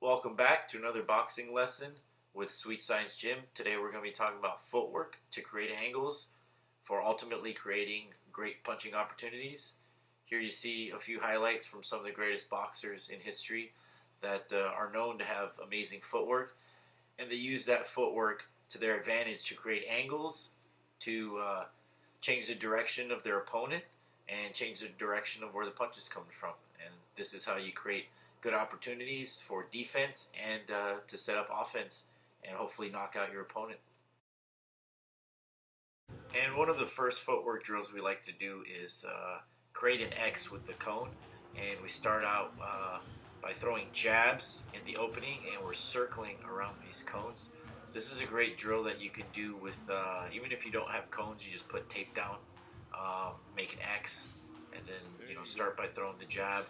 Welcome back to another boxing lesson with Sweet Science Gym. Today we're going to be talking about footwork to create angles for ultimately creating great punching opportunities. Here you see a few highlights from some of the greatest boxers in history that are known to have amazing footwork, and they use that footwork to their advantage to create angles, to change the direction of their opponent, and change the direction of where the punch is coming from. And this is how you create good opportunities for defense and to set up offense and hopefully knock out your opponent. And one of the first footwork drills we like to do is create an X with the cone. And we start out by throwing jabs in the opening, and we're circling around these cones. This is a great drill that you can do with, even if you don't have cones, you just put tape down, make an X, and then start by throwing the jab,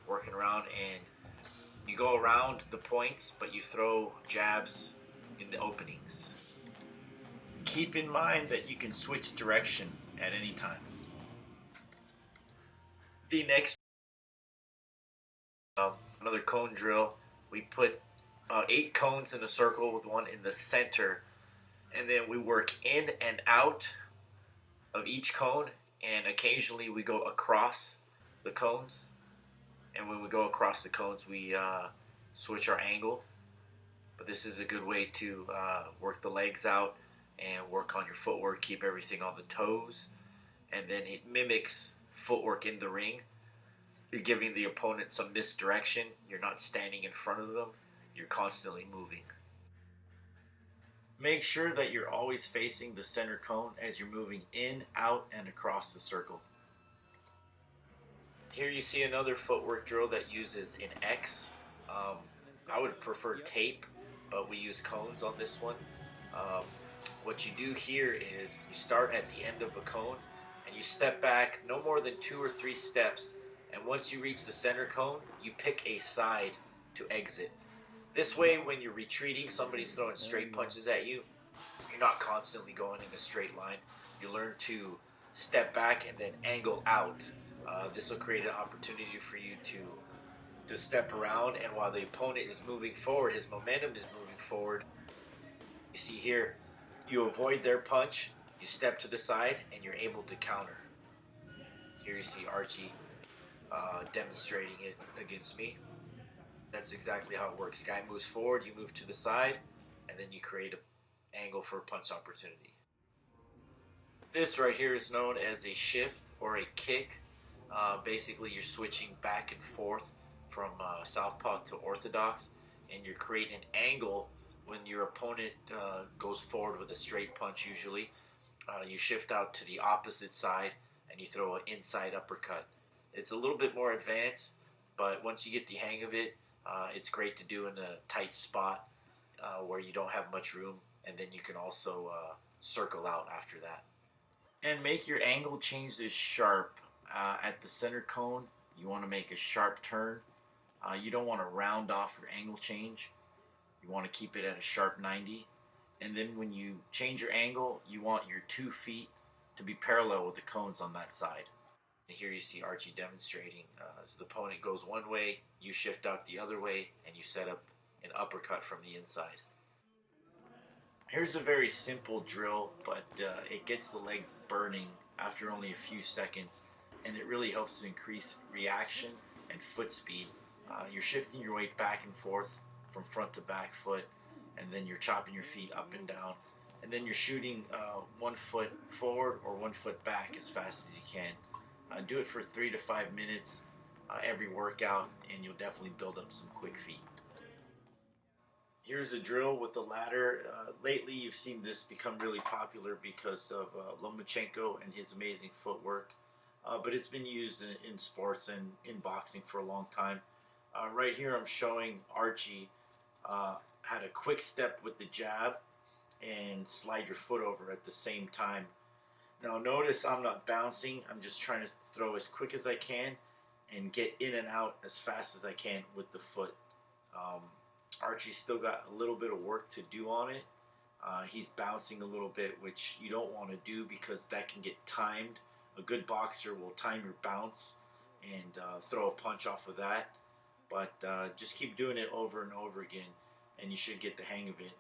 working around, and you go around the points, but you throw jabs in the openings. Keep in mind that you can switch direction at any time. The next, another cone drill. We put about 8 cones in a circle with one in the center, and then we work in and out of each cone, and occasionally we go across the cones. And when we go across the cones, we switch our angle. But this is a good way to work the legs out and work on your footwork, keep everything on the toes. And then it mimics footwork in the ring. You're giving the opponent some misdirection. You're not standing in front of them. You're constantly moving. Make sure that you're always facing the center cone as you're moving in, out, and across the circle. Here you see another footwork drill that uses an X. I would prefer tape, but we use cones on this one. What you do here is you start at the end of a cone and you step back no more than 2 or 3 steps, and once you reach the center cone, you pick a side to exit. This way, when you're retreating, somebody's throwing straight punches at you, you're not constantly going in a straight line. You learn to step back and then angle out. This will create an opportunity for you to step around, and while the opponent is moving forward, his momentum is moving forward. You see here, you avoid their punch, you step to the side, and you're able to counter. Here you see Archie demonstrating it against me. That's exactly how it works. Guy moves forward, you move to the side, and then you create an angle for a punch opportunity. This right here is known as a shift or a kick. Basically, you're switching back and forth from southpaw to orthodox, and you're creating an angle when your opponent goes forward with a straight punch. Usually, you shift out to the opposite side and you throw an inside uppercut. It's a little bit more advanced, but once you get the hang of it, it's great to do in a tight spot where you don't have much room, and then you can also circle out after that. And make your angle changes sharp. At the center cone, you want to make a sharp turn. You don't want to round off your angle change. You want to keep it at a sharp 90. And then when you change your angle, you want your 2 feet to be parallel with the cones on that side. And here you see Archie demonstrating. So the opponent goes one way, you shift out the other way, and you set up an uppercut from the inside. Here's a very simple drill, but it gets the legs burning after only a few seconds, and it really helps to increase reaction and foot speed. You're shifting your weight back and forth from front to back foot, and then you're chopping your feet up and down, and then you're shooting 1 foot forward or 1 foot back as fast as you can. Do it for 3 to 5 minutes every workout, and you'll definitely build up some quick feet. Here's a drill with the ladder. Lately, you've seen this become really popular because of Lomachenko and his amazing footwork. But it's been used in sports and in boxing for a long time. Right here, I'm showing Archie how to quick step with the jab and slide your foot over at the same time. Now, notice I'm not bouncing. I'm just trying to throw as quick as I can and get in and out as fast as I can with the foot. Archie's still got a little bit of work to do on it. He's bouncing a little bit, which you don't want to do because that can get timed. A good boxer will time your bounce and throw a punch off of that. but just keep doing it over and over again, and you should get the hang of it.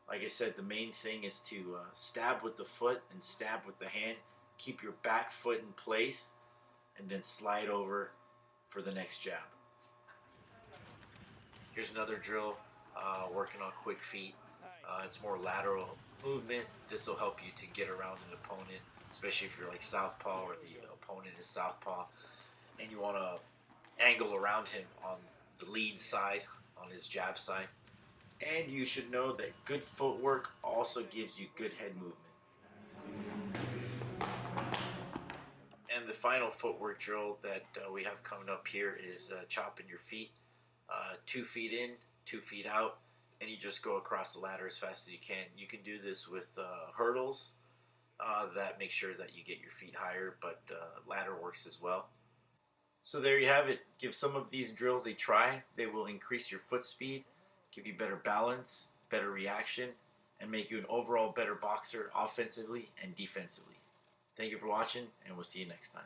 Like I said, the main thing is to stab with the foot and stab with the hand. Keep your back foot in place, and then slide over for the next jab. Here's another drill working on quick feet. It's more lateral movement. This will help you to get around an opponent, especially if you're like southpaw or the opponent is southpaw, and you want to angle around him on the lead side, on his jab side. And you should know that good footwork also gives you good head movement. And the final footwork drill that we have coming up here is chopping your feet. 2 feet in, 2 feet out, and you just go across the ladder as fast as you can. You can do this with hurdles that make sure that you get your feet higher, but ladder works as well. So there you have it. Give some of these drills a try. They will increase your foot speed, give you better balance, better reaction, and make you an overall better boxer offensively and defensively. Thank you for watching, and we'll see you next time.